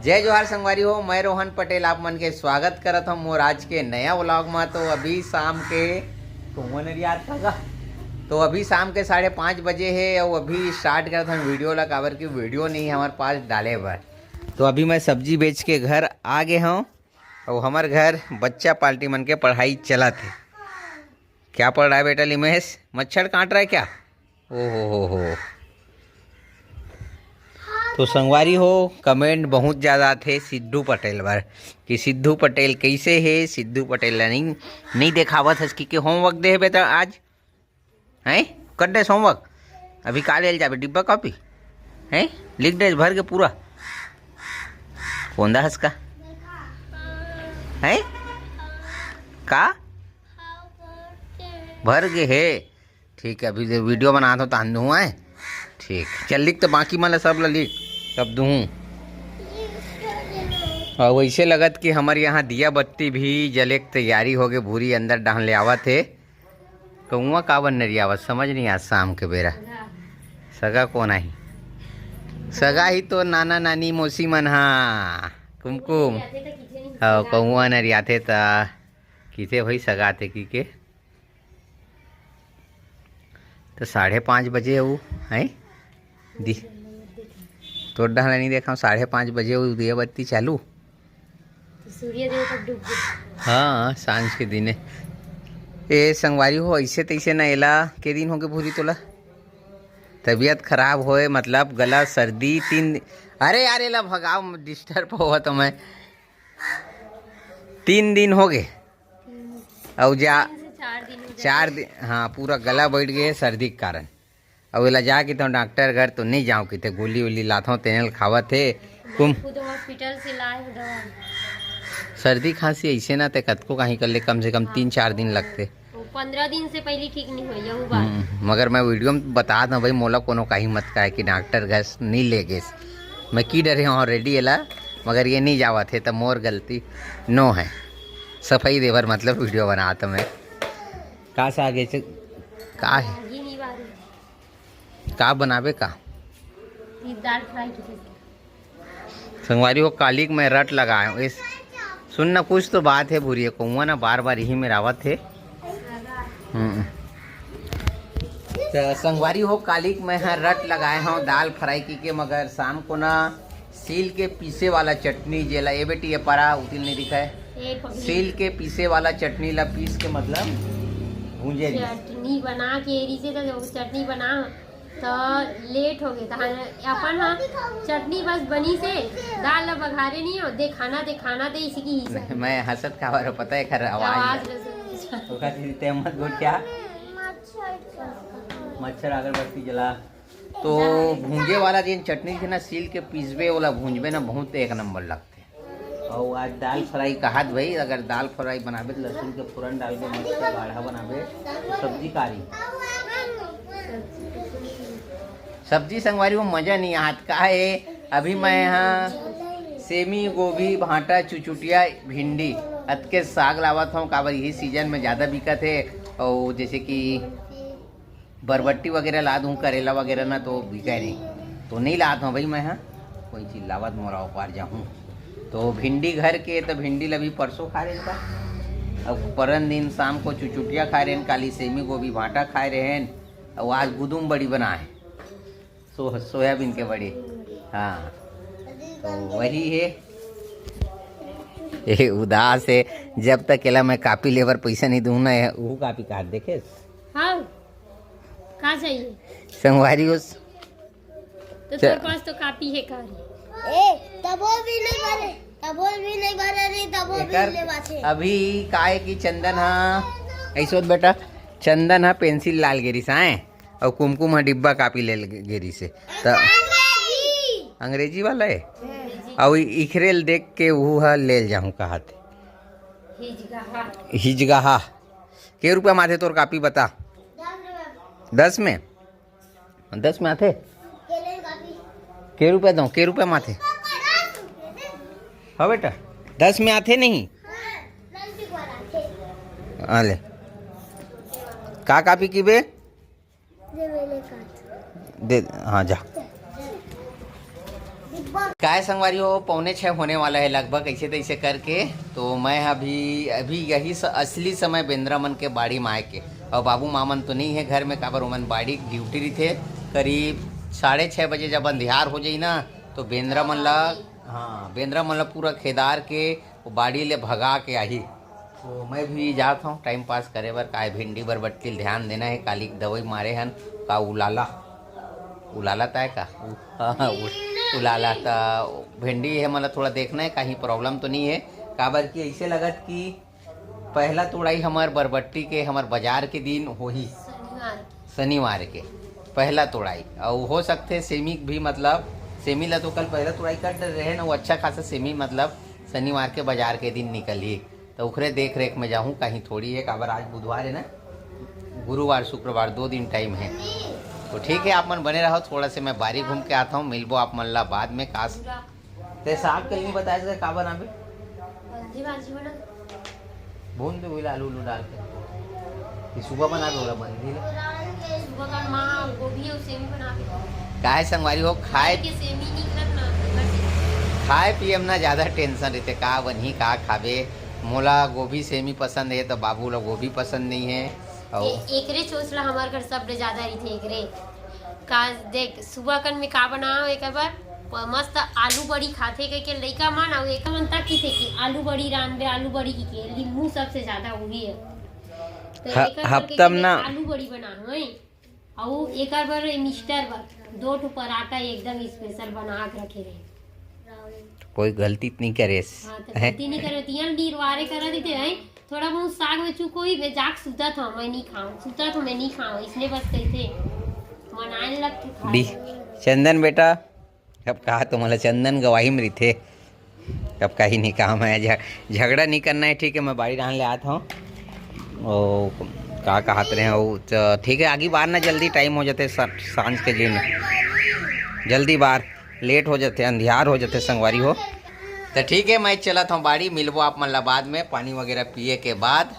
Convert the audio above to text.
जय जोहार संगवारी हो, मैं रोहन पटेल आप मन के स्वागत करत हूँ मोर आज के नया व्लॉग में। तो अभी शाम के अभी शाम के 5:30 बजे है और अभी स्टार्ट करता हूँ वीडियो ला, काबर की वीडियो नहीं है हमारे पास डाले पर। तो अभी मैं सब्जी बेच के घर आ गए हूँ और हमारे घर बच्चा पार्टी मन के पढ़ाई चला थे। क्या पढ़ रहा है बेटा लिमेश? मच्छर काट रहा है क्या? ओ हो। तो संगवारी हो कमेंट बहुत ज़्यादा थे सिद्धू पटेल पर कि सिद्धू पटेल कैसे है। सिद्धू पटेल नहीं देखावत है कि होमवर्क दे बेटा आज हैं कर दे होमवर्क। अभी का ले जाबे डिब्बा कॉपी हैं लिख दे भर के पूरा कौन हंस का है का भर के है। ठीक है अभी वीडियो बना तो तान दूँ है। ठीक चल लिख तो बाकी मतलब सब लिख तब दूँ। और वैसे लगत कि हमारे यहाँ दिया बत्ती भी जले की तैयारी हो गई। भूरी अंदर डाल ले आवत है कहूँगा का बन नहीं आवत समझ नहीं। आज शाम के बेरा सगा कौन आई? सगा ही तो नाना नानी मौसी मन हाँ कुमकुम हाँ कहूँगा न आते ता किथे भाई सगा थे की के तो 5:30 बजे वो है दी तो डहला नहीं देखा 5:30 बजे वो दिया बत्ती चालू। सूर्यदेव तक डूब गए। हाँ सांझ के दिन ए संगवारी हो ऐसे तैसे न एला के दिन हो गए भूरी तोला तबीयत खराब होए मतलब गला सर्दी 3 अरे यार एला भगाओ डिस्टर्ब हुआ तो मैं 3 दिन हो गए और जा 4 दिन हाँ पूरा गला बैठ गए सर्दी के कारण। और एला जाके तो डॉक्टर घर तो नहीं जाऊँ कि गोली वोली लाथों तेल खावा थे कुम हॉस्पिटल से लाए दवा। सर्दी खांसी ऐसे ना ते कतको कहीं कर ले कम से कम 3-4 दिन लगते। 15 दिन से पहले ठीक नहीं हुई यही बात। मगर मैं वीडियो में बता दूँ भाई मोला कोनो कहीं मत कहे कि डॉक्टर घर नहीं ले गए। मैं की डरे हूँ ऑलरेडी एला मगर ये नहीं जावा थे तो मोर गलती नो है। सफाई देवर मतलब वीडियो बना तो मैं का से आगे का है का बनावे का दाल फ्राई की संगवारी हो कालिक में रट लगाए इस सुनना कुछ तो बात है बुरी है कहूँगा ना बार बार यही में रावत है। तो संगवारी हो कालिक में है रट लगाए हूँ दाल फ्राई की मगर शाम को ना सील के पीसे वाला चटनी जेला ये बेटी ये परा उतिल नहीं दिखा है। सील के पीसे वाला चटनी ला पीस के मतलब भूंजे चटनी बना के एरी से तो चटनी बना तो लेट हो गए अपन हाँ चटनी बस बनी से दाल ला बघारे नहीं हो दे खाना दे इसी की मैं हंसत का बार पता है खर आवाज मत बोल क्या मच्छर अगरबत्ती जला। तो भूंजे वाला जिन चटनी थी ना सील के पीसबे वाला भूंजबे ना बहुत एक नंबर लगते। और आज दाल फ्राई कहा भाई अगर दाल फ्राई बनाबे तो लहसुन के फोरन डाल के मस्त गाढ़ा बनाबे तो सब्जी कारी सब्जी संगवारी वो मज़ा नहीं हाथ का है। अभी मैं यहाँ सेमी गोभी भांटा चुचुटिया भिंडी अत के साग लावत हूँ काबर यही सीजन में ज़्यादा बिकत है। और जैसे कि बरबट्टी वगैरह ला दूँ करेला वगैरह ना तो बिका नहीं तो नहीं लाता हूँ भाई मैं यहाँ कोई चीज़ लावत मोरा पार जाऊँ। तो भिंडी घर के तो भिंडी लभी परसों खा रहे का अब परन दिन शाम को चुचुटिया खा रहे हैं काली सेमी गोभी भांटा खा रहे हैं और आज गुदुम बड़ी बनाए सोयाबीन के बड़ी हाँ तो वही है। ये उदास है जब तक केला मैं कापी लेवर पैसा नहीं दूँ ना वो कापी काट देखे हाँ का चाहिए संगवारी उस तो तेरे पास तो कापी है कारी तबो भी नहीं भरे रे तबो भी ले बाछे। अभी काहे की चंदन हाँ ऐसो बेटा चंदन हाँ पेंसिल लाल गिरी साए और कुमकुम हाँ डिब्बा कापी ले गिरी से तो अंग्रेजी वाला है और इखरेल देख के वो हाँ ले जाऊँ कहा थे हिजगाहा के रुपया माथे तोर कापी बता 10 में आते के रुपया दो के रुपया माथे हाँ बेटा 10 में आते नहीं हाँ ले का कापी की बे दे हाँ जा काय संगवारी हो 5:45 होने वाला है लगभग ऐसे तैसे करके। तो मैं अभी यही असली समय बेंद्रा मन के बाड़ी में आए के, और बाबू मामन तो नहीं है घर में, काबर ओमन बाड़ी ड्यूटी रही थे। करीब 6:30 बजे जब अंधियार हो जाई ना तो बेंद्रा मन ला पूरा खेदार के वो बाड़ी ले भगा के आही। तो मैं भी जाता हूँ टाइम पास करे बर, काय भिंडी बरबट्टी ध्यान देना है। काली दवाई मारे हन का उलाला तय का उलाला था भिंडी है, मतलब थोड़ा देखना है कहीं प्रॉब्लम तो नहीं है। काबर की ऐसे लगत कि पहला तोड़ाई हमार बरबट्टी के हमार बाजार के दिन हो ही शनिवार के पहला तोड़ाई, और हो सकते सेमी भी, मतलब सेमी ला तो कल पहला तोड़ाई कर रहे ना, वो अच्छा खासा सेमी मतलब शनिवार के बाजार के दिन निकली। तो उखरे देख रेख में जाऊँ कहीं थोड़ी है, काबर आज बुधवार है ना, गुरुवार शुक्रवार 2 दिन टाइम है। तो ठीक है, आप मन बने रहो, थोड़ा से मैं बारी घूम के आता हूँ, मिलबो आप मन ला बाद में। काश ते साग कल नहीं बताया का बनाबे, भून दे वही आलू उलू डाल के सुबह बनाबे ओला बंदी का है संगवारी हो। खाए पियम ना ज़्यादा टेंशन रहते, का बनी का खाबे। मोला गोभी सेमी पसंद है तो बाबू ला गोभी पसंद नहीं है। एकरे चोसला हमार घर सबले ज्यादा रही थे एकरे का। देख सुबह कन में का बनाओ एक बार मस्त आलू बड़ी खाते के लइका मन, और एक मन तक की थे कि आलू बड़ी रानबे, आलू बड़ी की के लींबू सबसे ज्यादा वही है। तो हफ्तम ना आलू बड़ी बना है, और एक बार मिस्टर बार 2 पराठा एकदम स्पेशल बना के रखे रहे। कोई गलती नहीं करे, हाँ तो गलती नहीं करे, तियन डीरवारे करा देते हैं। थोड़ा बहुत साग में चूको ही जाग सुता था, मैं नहीं खाऊं, सुता तो मैं नहीं खाऊं, इसलिए बस कैसे मनाने लगते खा। चंदन बेटा अब कहा तो मतलब चंदन गवाही में थे, अब कहीं नहीं काम है, झगड़ा नहीं करना है। ठीक है, मैं बाड़ी डाल ले आता हूँ। ओ का कहते रहे हो, ठीक है आगे बार ना जल्दी टाइम हो जाते सांझ के दिन, जल्दी बार लेट हो जाते, अंधियार हो जाते संगवारी हो। तो ठीक है, मैं चला था बाड़ी, मिलबो आप मन ला बाद में पानी वगैरह पिए के बाद।